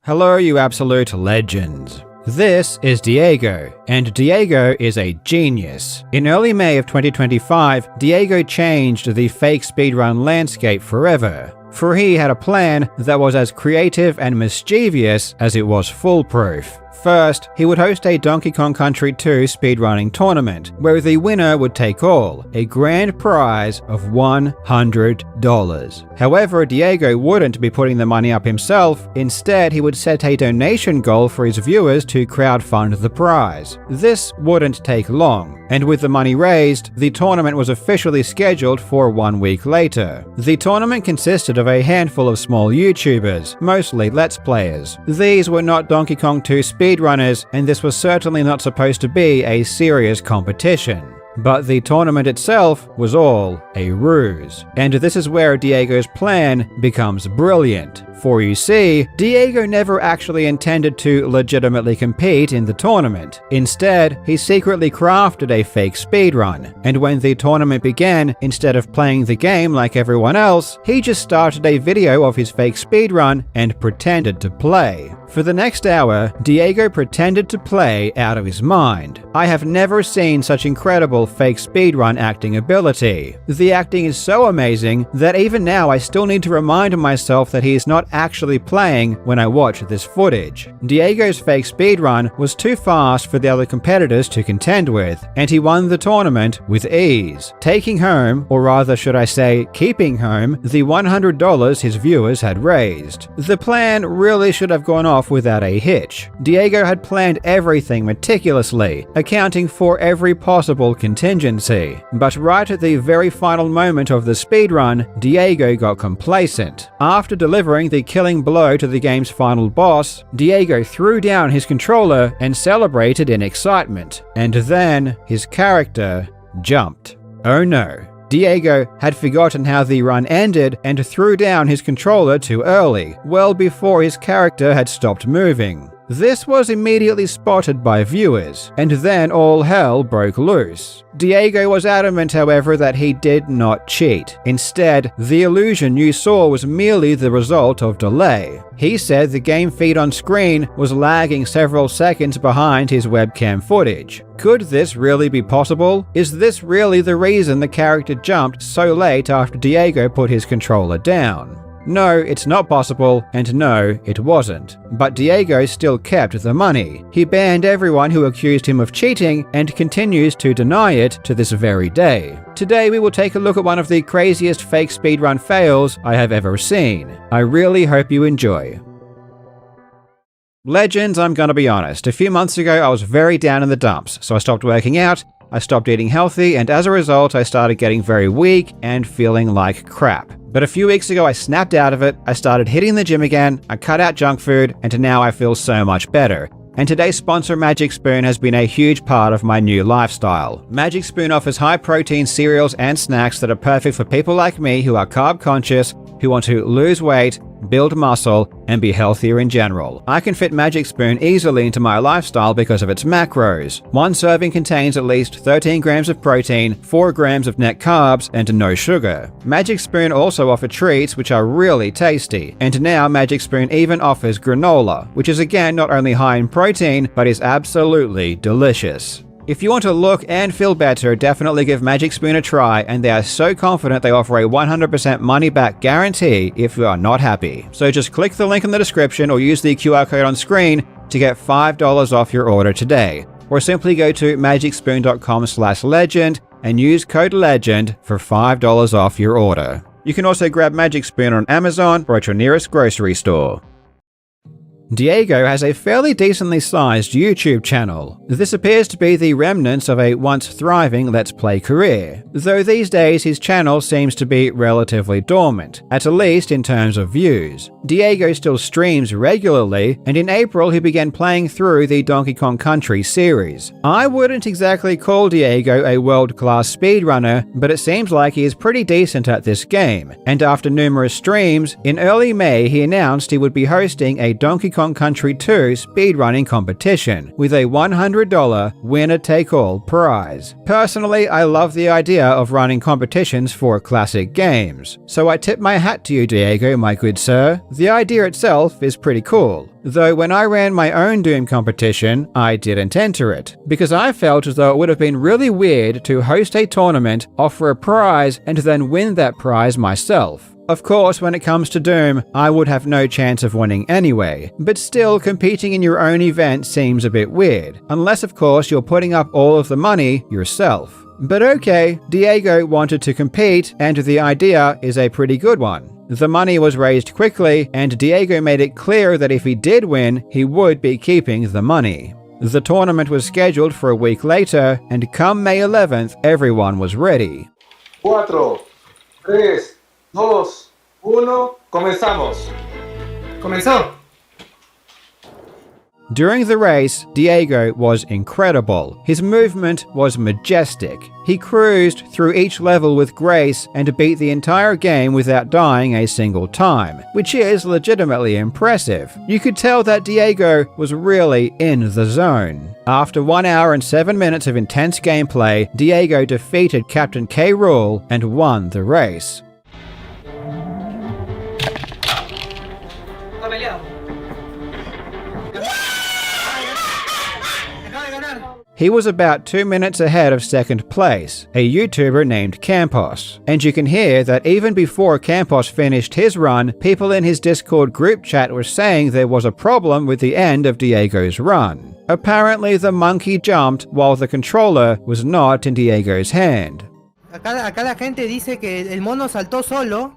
Hello, you absolute legends. This is Diego, and Diego is a genius. In early May of 2025, Diego changed the fake speedrun landscape forever, for he had a plan that was as creative and mischievous as it was foolproof. First, he would host a Donkey Kong Country 2 speedrunning tournament, where the winner would take all, a grand prize of $100. However, Diego wouldn't be putting the money up himself. Instead, he would set a donation goal for his viewers to crowdfund the prize. This wouldn't take long, and with the money raised, the tournament was officially scheduled for 1 week later. The tournament consisted of a handful of small YouTubers, mostly Let's Players. These were not Donkey Kong 2 speedrunners, and this was certainly not supposed to be a serious competition. But the tournament itself was all a ruse. And this is where Diego's plan becomes brilliant. For you see, Diego never actually intended to legitimately compete in the tournament. Instead, he secretly crafted a fake speedrun, and when the tournament began, instead of playing the game like everyone else, he just started a video of his fake speedrun and pretended to play. For the next hour, Diego pretended to play out of his mind. I have never seen such incredible fake speedrun acting ability. The acting is so amazing that even now I still need to remind myself that he is not actually playing when I watch this footage. Diego's fake speedrun was too fast for the other competitors to contend with, and he won the tournament with ease, taking home, or rather should I say, keeping home, the $100 his viewers had raised. The plan really should have gone off without a hitch. Diego had planned everything meticulously, accounting for every possible contingency. But right at the very final moment of the speedrun, Diego got complacent. After delivering the killing blow to the game's final boss, Diego threw down his controller and celebrated in excitement. And then his character jumped. Oh no. Diego had forgotten how the run ended and threw down his controller too early, well before his character had stopped moving. This was immediately spotted by viewers, and then all hell broke loose. Diego was adamant, however, that he did not cheat. Instead, the illusion you saw was merely the result of delay. He said the game feed on screen was lagging several seconds behind his webcam footage. Could this really be possible? Is this really the reason the character jumped so late after Diego put his controller down? No, it's not possible, and no, it wasn't. But Diego still kept the money. He banned everyone who accused him of cheating and continues to deny it to this very day. Today we will take a look at one of the craziest fake speedrun fails I have ever seen. I really hope you enjoy. Legends, I'm gonna be honest. A few months ago I was very down in the dumps, so I stopped working out, I stopped eating healthy, and as a result I started getting very weak and feeling like crap. But a few weeks ago I snapped out of it, I started hitting the gym again, I cut out junk food, and now I feel so much better. And today's sponsor Magic Spoon has been a huge part of my new lifestyle. Magic Spoon offers high-protein cereals and snacks that are perfect for people like me who are carb-conscious, who want to lose weight, build muscle, and be healthier in general. I can fit Magic Spoon easily into my lifestyle because of its macros. One serving contains at least 13 grams of protein, 4 grams of net carbs, and no sugar. Magic Spoon also offers treats which are really tasty, and now Magic Spoon even offers granola, which is again not only high in protein, but is absolutely delicious. If you want to look and feel better, definitely give Magic Spoon a try, and they are so confident they offer a 100% money-back guarantee if you are not happy. So just click the link in the description or use the QR code on screen to get $5 off your order today. Or simply go to magicspoon.com/legend and use code LEGEND for $5 off your order. You can also grab Magic Spoon on Amazon or at your nearest grocery store. Diego has a fairly decently sized YouTube channel. This appears to be the remnants of a once thriving Let's Play career, though these days his channel seems to be relatively dormant, at least in terms of views. Diego still streams regularly, and in April he began playing through the Donkey Kong Country series. I wouldn't exactly call Diego a world-class speedrunner, but it seems like he is pretty decent at this game, and after numerous streams, in early May he announced he would be hosting a Donkey Kong Country 2 speedrunning competition with a $100 winner-take-all prize. Personally, I love the idea of running competitions for classic games, so I tip my hat to you, Diego, my good sir. The idea itself is pretty cool. Though when I ran my own Doom competition, I didn't enter it, because I felt as though it would have been really weird to host a tournament, offer a prize, and then win that prize myself. Of course, when it comes to Doom, I would have no chance of winning anyway, but still, competing in your own event seems a bit weird, unless of course you're putting up all of the money yourself. But okay, Diego wanted to compete, and the idea is a pretty good one. The money was raised quickly, and Diego made it clear that if he did win, he would be keeping the money. The tournament was scheduled for a week later, and come May 11th, everyone was ready. 4, 3, 2, 1, comenzamos. Comenzó. During the race, Diego was incredible. His movement was majestic. He cruised through each level with grace and beat the entire game without dying a single time, which is legitimately impressive. You could tell that Diego was really in the zone. After 1 hour and 7 minutes of intense gameplay, Diego defeated Captain K. Rool and won the race. He was about 2 minutes ahead of second place, a YouTuber named Campos. And you can hear that even before Campos finished his run, people in his Discord group chat were saying there was a problem with the end of Diego's run. Apparently the monkey jumped while the controller was not in Diego's hand. Acá la gente dice que el mono saltó solo.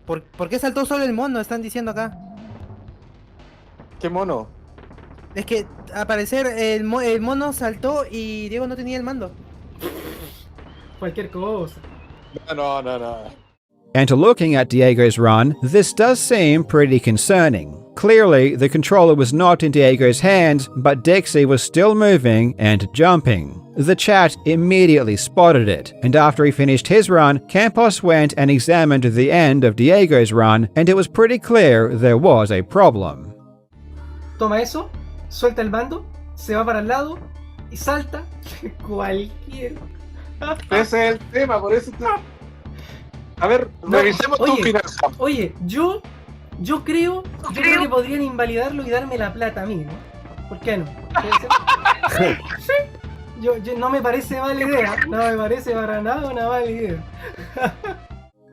¿Por qué saltó solo el mono? Están diciendo acá. ¿Qué mono? Es que al parecer el mono saltó y Diego no tenía el mando. Cualquier cosa. No. And looking at Diego's run, this does seem pretty concerning. Clearly, the controller was not in Diego's hands, but Dixie was still moving and jumping. The chat immediately spotted it, and after he finished his run, Campos went and examined the end of Diego's run, and it was pretty clear there was a problem. Toma eso, suelta el mando, se va para el lado y salta cualquier. Ese es el tema, por eso está... A ver, revisemos tu finanza. Oye, yo creo que podrían invalidarlo y darme la plata a mí, ¿no? ¿Por qué no? Sí. Yo no me parece mala idea. No me parece para nada una mala idea.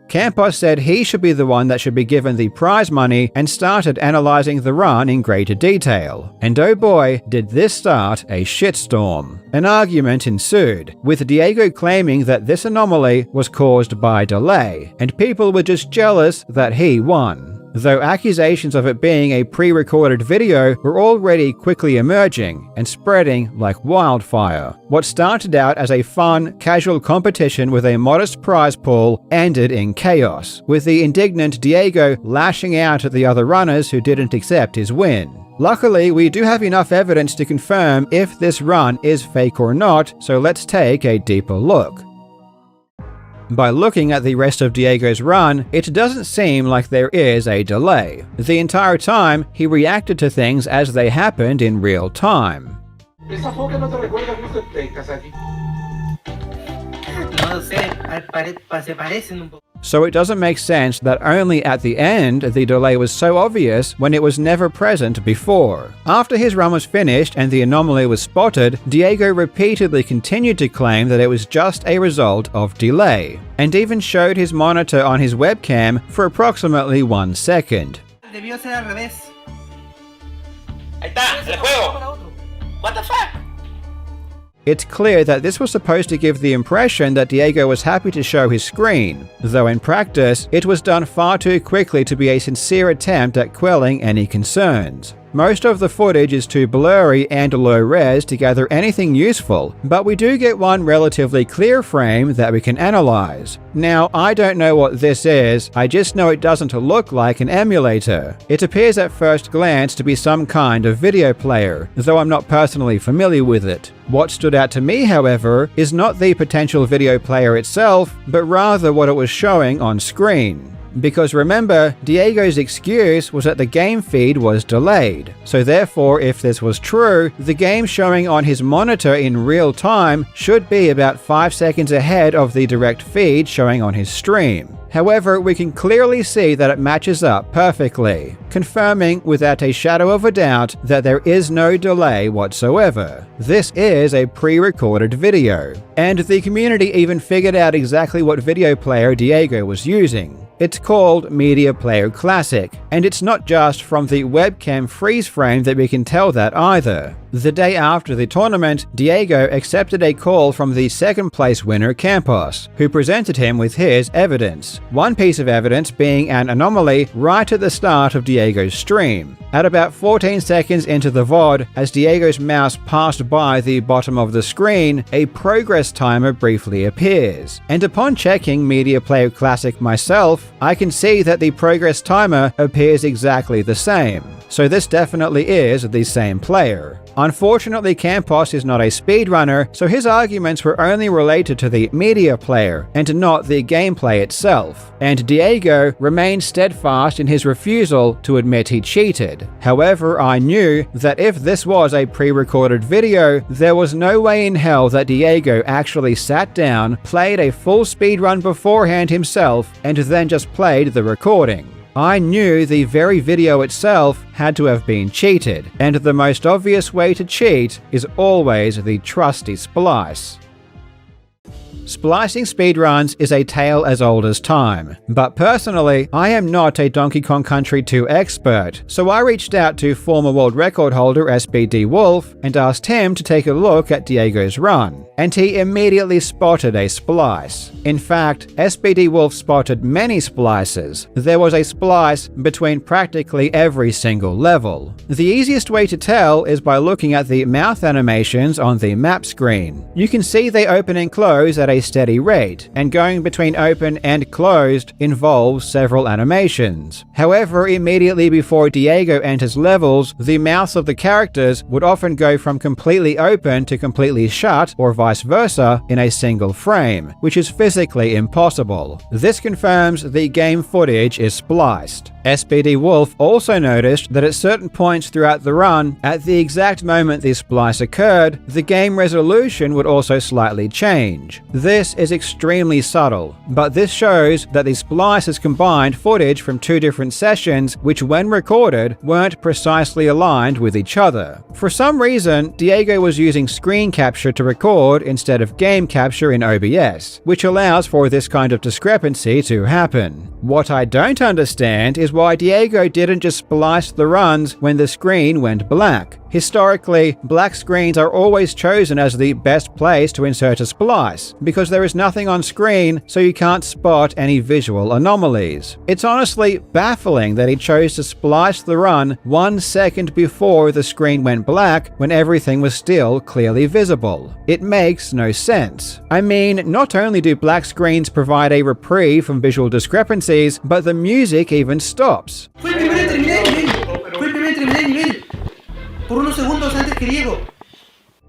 Campos said he should be the one that should be given the prize money and started analyzing the run in greater detail. And oh boy, did this start a shitstorm. An argument ensued, with Diego claiming that this anomaly was caused by delay, and people were just jealous that he won. Though accusations of it being a pre-recorded video were already quickly emerging and spreading like wildfire. What started out as a fun, casual competition with a modest prize pool ended in chaos, with the indignant Diego lashing out at the other runners who didn't accept his win. Luckily, we do have enough evidence to confirm if this run is fake or not, so let's take a deeper look. By looking at the rest of Diego's run, it doesn't seem like there is a delay. The entire time, he reacted to things as they happened in real time. Esa foca no te recuerda mucho en Texas aquí. No sé, se parecen un poco. So it doesn't make sense that only at the end the delay was so obvious when it was never present before. After his run was finished and the anomaly was spotted, Diego repeatedly continued to claim that it was just a result of delay, and even showed his monitor on his webcam for approximately 1 second. Debió ser al revés. Ahí está, el juego. What the fuck? It's clear that this was supposed to give the impression that Diego was happy to show his screen, though in practice, it was done far too quickly to be a sincere attempt at quelling any concerns. Most of the footage is too blurry and low-res to gather anything useful, but we do get one relatively clear frame that we can analyze. Now, I don't know what this is, I just know it doesn't look like an emulator. It appears at first glance to be some kind of video player, though I'm not personally familiar with it. What stood out to me, however, is not the potential video player itself, but rather what it was showing on screen. Because remember, Diego's excuse was that the game feed was delayed. So therefore, if this was true, the game showing on his monitor in real time should be about 5 seconds ahead of the direct feed showing on his stream. However, we can clearly see that it matches up perfectly, confirming without a shadow of a doubt that there is no delay whatsoever. This is a pre-recorded video, and the community even figured out exactly what video player Diego was using. It's called Media Player Classic, and it's not just from the webcam freeze frame that we can tell that either. The day after the tournament, Diego accepted a call from the second place winner Campos, who presented him with his evidence. One piece of evidence being an anomaly right at the start of Diego's stream. At about 14 seconds into the VOD, as Diego's mouse passed by the bottom of the screen, a progress timer briefly appears. And upon checking Media Player Classic myself, I can see that the progress timer appears exactly the same. So this definitely is the same player. Unfortunately, Campos is not a speedrunner, so his arguments were only related to the media player and not the gameplay itself, and Diego remained steadfast in his refusal to admit he cheated. However, I knew that if this was a pre-recorded video, there was no way in hell that Diego actually sat down, played a full speedrun beforehand himself, and then just played the recording. I knew the very video itself had to have been cheated, and the most obvious way to cheat is always the trusty splice. Splicing speedruns is a tale as old as time, but personally, I am not a Donkey Kong Country 2 expert, so I reached out to former world record holder SBD Wolf and asked him to take a look at Diego's run, and he immediately spotted a splice. In fact, SBD Wolf spotted many splices. There was a splice between practically every single level. The easiest way to tell is by looking at the mouth animations on the map screen. You can see they open and close at a steady rate, and going between open and closed involves several animations. However, immediately before Diego enters levels, the mouths of the characters would often go from completely open to completely shut, or vice versa, in a single frame, which is physically impossible. This confirms the game footage is spliced. SBD Wolf also noticed that at certain points throughout the run, at the exact moment the splice occurred, the game resolution would also slightly change. This is extremely subtle, but this shows that the splice has combined footage from two different sessions which when recorded weren't precisely aligned with each other. For some reason, Diego was using screen capture to record instead of game capture in OBS, which allows for this kind of discrepancy to happen. What I don't understand is why Diego didn't just splice the runs when the screen went black. Historically, black screens are always chosen as the best place to insert a splice, because there is nothing on screen, so you can't spot any visual anomalies. It's honestly baffling that he chose to splice the run 1 second before the screen went black when everything was still clearly visible. It makes no sense. I mean, not only do black screens provide a reprieve from visual discrepancies, but the music even stops. Fue el primero en terminar el nivel. Fue el primero en terminar el nivel. Por unos segundos antes que Diego.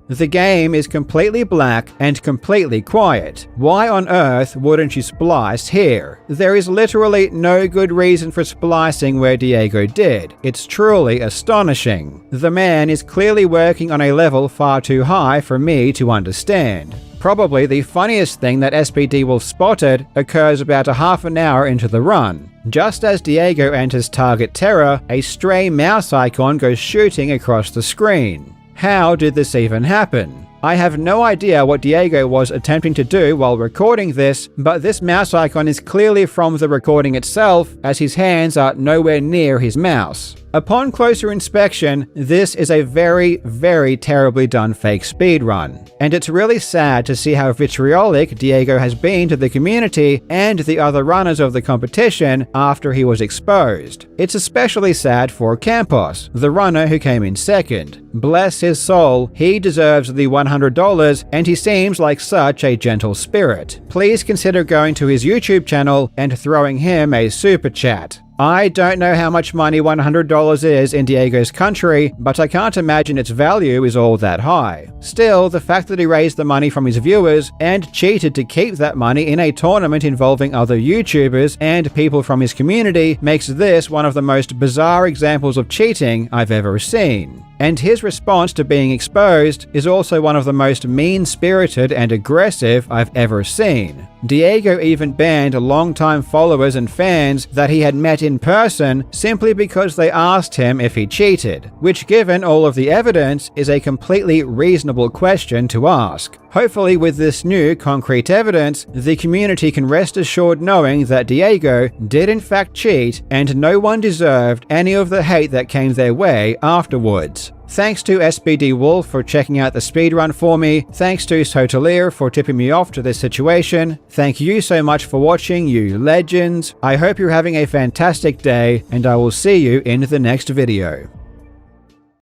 The game is completely black and completely quiet. Why on earth wouldn't you splice here? There is literally no good reason for splicing where Diego did. It's truly astonishing. The man is clearly working on a level far too high for me to understand. Probably the funniest thing that SBD Wolf spotted occurs about a half an hour into the run. Just as Diego enters Target Terror, a stray mouse icon goes shooting across the screen. How did this even happen? I have no idea what Diego was attempting to do while recording this, but this mouse icon is clearly from the recording itself, as his hands are nowhere near his mouse. Upon closer inspection, this is a very, very terribly done fake speedrun, and it's really sad to see how vitriolic Diego has been to the community and the other runners of the competition after he was exposed. It's especially sad for Campos, the runner who came in second. Bless his soul, he deserves the $100 and he seems like such a gentle spirit. Please consider going to his YouTube channel and throwing him a super chat. I don't know how much money $100 is in Diego's country, but I can't imagine its value is all that high. Still, the fact that he raised the money from his viewers and cheated to keep that money in a tournament involving other YouTubers and people from his community makes this one of the most bizarre examples of cheating I've ever seen. And his response to being exposed is also one of the most mean-spirited and aggressive I've ever seen. Diego even banned longtime followers and fans that he had met in person simply because they asked him if he cheated, which, given all of the evidence, is a completely reasonable question to ask. Hopefully, with this new concrete evidence, the community can rest assured knowing that Diego did in fact cheat and no one deserved any of the hate that came their way afterwards. Thanks to SBD Wolf for checking out the speedrun for me. Thanks to Sotalir for tipping me off to this situation. Thank you so much for watching, you legends. I hope you're having a fantastic day, and I will see you in the next video.